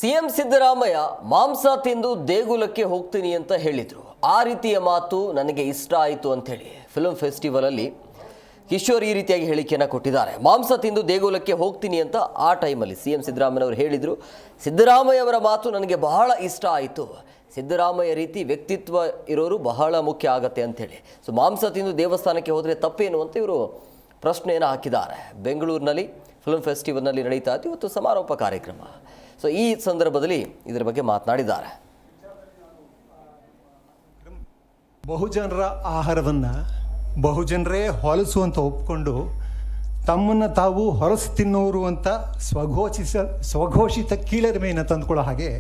CM Siddaramaiah ಮಾಂಸ ತಿಂದು ದೇಗುಲಕ್ಕೆ ಹೋಗ್ತೀನಿ ಅಂತ ಹೇಳಿದರು. ಆ ರೀತಿಯ ಮಾತು ನನಗೆ ಇಷ್ಟ ಆಯಿತು ಅಂಥೇಳಿ ಫಿಲ್ಮ್ ಫೆಸ್ಟಿವಲಲ್ಲಿ ಕಿಶೋರ್ ಈ ರೀತಿಯಾಗಿ ಹೇಳಿಕೆಯನ್ನು ಕೊಟ್ಟಿದ್ದಾರೆ. ಮಾಂಸ ತಿಂದು ದೇಗುಲಕ್ಕೆ ಹೋಗ್ತೀನಿ ಅಂತ ಆ ಟೈಮಲ್ಲಿ ಸಿಎಂ ಸಿದ್ದರಾಮಯ್ಯನವರು ಹೇಳಿದರು. ಸಿದ್ದರಾಮಯ್ಯವರ ಮಾತು ನನಗೆ ಬಹಳ ಇಷ್ಟ ಆಯಿತು. ಸಿದ್ದರಾಮಯ್ಯ ರೀತಿ ವ್ಯಕ್ತಿತ್ವ ಇರೋರು ಬಹಳ ಮುಖ್ಯ ಆಗತ್ತೆ ಅಂಥೇಳಿ. ಸೊ ಮಾಂಸ ತಿಂದು ದೇವಸ್ಥಾನಕ್ಕೆ ಹೋದರೆ ತಪ್ಪೇನು ಅಂತ ಇವರು ಪ್ರಶ್ನೆಯನ್ನು ಹಾಕಿದ್ದಾರೆ. ಬೆಂಗಳೂರಿನಲ್ಲಿ ಫಿಲ್ಮ್ ಫೆಸ್ಟಿವಲ್ನಲ್ಲಿ ನಡೀತಾ ಇತ್ತು ಇವತ್ತು ಸಮಾರೋಪ ಕಾರ್ಯಕ್ರಮ. ಸೊ ಈ ಸಂದರ್ಭದಲ್ಲಿ ಇದರ ಬಗ್ಗೆ ಮಾತನಾಡಿದ್ದಾರೆ. ಬಹುಜನರ ಆಹಾರವನ್ನು ಬಹುಜನರೇ ಹೊಲಸುವಂತ ಒಪ್ಪಿಕೊಂಡು ತಮ್ಮನ್ನು ತಾವು ಹೊರಸು ತಿನ್ನೋರು ಅಂತ ಸ್ವಘೋಷಿತ ಕೀಳರಿಮೆಯನ್ನು ತಂದುಕೊಳ್ಳೋ ಹಾಗೆ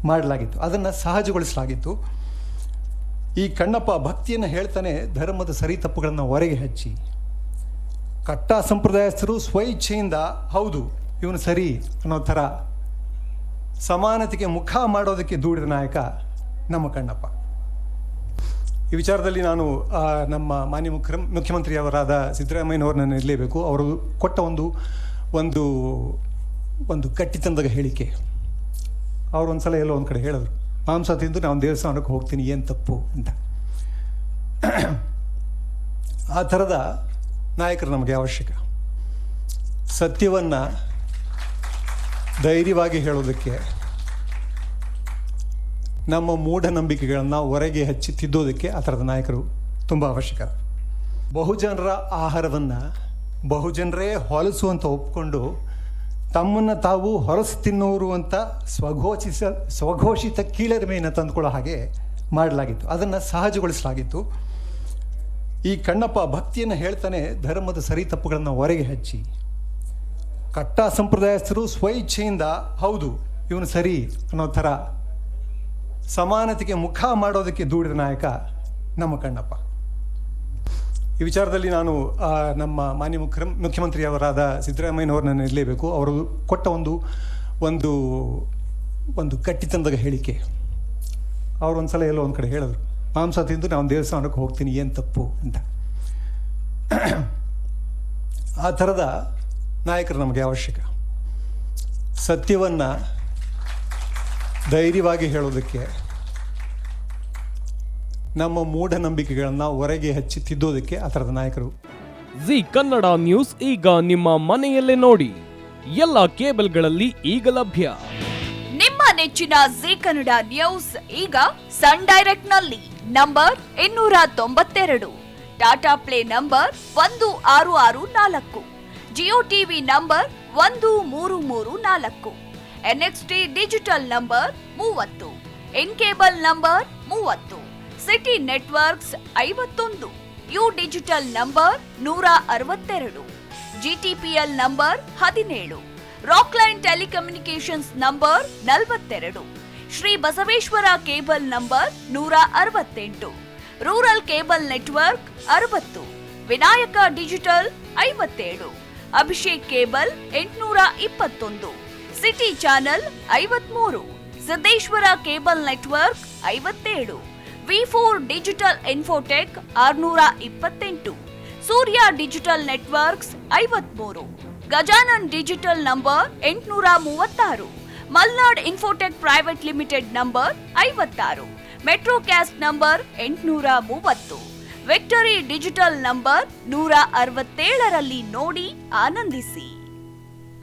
ಮಾಡಲಾಗಿತ್ತು. ಅದನ್ನು ಸಹಜಗೊಳಿಸಲಾಗಿತ್ತು. ಈ ಕಣ್ಣಪ್ಪ ಭಕ್ತಿಯನ್ನು ಹೇಳ್ತಾನೆ ಧರ್ಮದ ಸರಿ ತಪ್ಪುಗಳನ್ನು ಹೊರಗೆ ಹಚ್ಚಿ ಕಟ್ಟ ಸಂಪ್ರದಾಯಸ್ಥರು ಸ್ವಇಚ್ಛೆಯಿಂದ ಹೌದು ಇವನು ಸರಿ ಅನ್ನೋ ಥರ ಸಮಾನತೆಗೆ ಮುಖ ಮಾಡೋದಕ್ಕೆ ದೂಡಿದ ನಾಯಕ ನಮ್ಮ ಕಣ್ಣಪ್ಪ. ಈ ವಿಚಾರದಲ್ಲಿ ನಾನು ನಮ್ಮ ಮಾನ್ಯ ಮುಖ್ಯಮಂತ್ರಿಯವರಾದ ಸಿದ್ದರಾಮಯ್ಯನವ್ರನ್ನ ಇರಲೇಬೇಕು. ಅವರು ಕೊಟ್ಟ ಒಂದು ಒಂದು ಕಟ್ಟಿತನದ ಹೇಳಿಕೆ. ಅವರು ಒಂದು ಸಲ ಎಲ್ಲೋ ಒಂದು ಕಡೆ ಹೇಳಿದ್ರು, ಮಾಂಸ ತಿಂದು ನಾನು ದೇವಸ್ಥಾನಕ್ಕೆ ಹೋಗ್ತೀನಿ, ಏನು ತಪ್ಪು ಅಂತ. ಆ ಥರದ ನಾಯಕರು ನಮಗೆ ಅವಶ್ಯಕ. ಸತ್ಯವನ್ನು ಧೈರ್ಯವಾಗಿ ಹೇಳೋದಕ್ಕೆ, ನಮ್ಮ ಮೂಢನಂಬಿಕೆಗಳನ್ನು ಹೊರಗೆ ಹಚ್ಚಿ ತಿದ್ದೋದಕ್ಕೆ ಆ ಥರದ ನಾಯಕರು ತುಂಬ ಅವಶ್ಯಕ. ಬಹುಜನರ ಆಹಾರವನ್ನು ಬಹುಜನರೇ ಹೊಲಸುವಂತ ಒಪ್ಪಿಕೊಂಡು ತಮ್ಮನ್ನು ತಾವು ಹೊರಸು ತಿನ್ನೋರು ಅಂತ ಸ್ವಘೋಷಿತ ಕೀಳರಿಮೆಯನ್ನು ತಂದುಕೊಳ್ಳೋ ಹಾಗೆ ಮಾಡಲಾಗಿತ್ತು. ಅದನ್ನು ಸಹಜಗೊಳಿಸಲಾಗಿತ್ತು. ಈ ಕಣ್ಣಪ್ಪ ಭಕ್ತಿಯನ್ನು ಹೇಳ್ತಾನೆ ಧರ್ಮದ ಸರಿ ತಪ್ಪುಗಳನ್ನು ಹೊರಗೆ ಹಚ್ಚಿ ಕಟ್ಟ ಸಂಪ್ರದಾಯಸ್ಥರು ಸ್ವಇಚ್ಛೆಯಿಂದ ಹೌದು ಇವನು ಸರಿ ಅನ್ನೋ ಥರ ಸಮಾನತೆಗೆ ಮುಖ ಮಾಡೋದಕ್ಕೆ ದೂಡಿದ ನಾಯಕ ನಮ್ಮ ಕಣ್ಣಪ್ಪ. ಈ ವಿಚಾರದಲ್ಲಿ ನಾನು ನಮ್ಮ ಮಾನ್ಯ ಮುಖ್ಯಮಂತ್ರಿಯವರಾದ ಸಿದ್ದರಾಮಯ್ಯನವ್ರನ್ನ ಇರಲೇಬೇಕು. ಅವರು ಕೊಟ್ಟ ಒಂದು ಕಟ್ಟಿತನದ ಹೇಳಿಕೆ. ಅವರು ಒಂದು ಸಲ ಎಲ್ಲೋ ಒಂದು ಕಡೆ ಹೇಳಿದ್ರು, ಮಾಂಸ ತಿಂದು ನಾನು ದೇವಸ್ಥಾನಕ್ಕೆ ಹೋಗ್ತೀನಿ, ಏನು ತಪ್ಪು ಅಂತ. ಆ ಥರದ ನಾಯಕರು ನಮಗೆ ಅವಶ್ಯಕ. ಸತ್ಯವನ್ನು ಧೈರ್ಯವಾಗಿ ಹೇಳೋದಕ್ಕೆ, ನಮ್ಮ ಮೂಢನಂಬಿಕೆಗಳನ್ನು ಹೊರಗೆ ಹಚ್ಚಿ ತಿದ್ದೋದಕ್ಕೆ ಆ ಥರದ ನಾಯಕರು. ಜಿ ಕನ್ನಡ ನ್ಯೂಸ್ ಈಗ ನಿಮ್ಮ ಮನೆಯಲ್ಲೇ ನೋಡಿ. ಎಲ್ಲ ಕೇಬಲ್ಗಳಲ್ಲಿ ಈಗ ಲಭ್ಯ. ನಿಮ್ಮ ನೆಚ್ಚಿನ ಜಿ ಕನ್ನಡ ನ್ಯೂಸ್ ಈಗ ಸನ್ ಡೈರೆಕ್ಟ್ ನಲ್ಲಿ number 292, Tata play number 1664, Jio TV number 1334, NXT digital number 30, in cable number 30, city networks 51, U digital number 162, GTPL number 17, Rockline telecommunications number 42, Shri Basaveshwara cable number 168, rural cable network 60, Vinayaka digital 57, Abhishek cable 821, city channel 53, Siddeshwara cable network 57, V4 digital Infotech 628, Surya digital networks 53, Gajanan digital number 836, Malnad infotech private limited number 56, metrocast number 830, victory digital number 167ರಲ್ಲಿ ನೋಡಿ ಆನಂದಿಸಿ.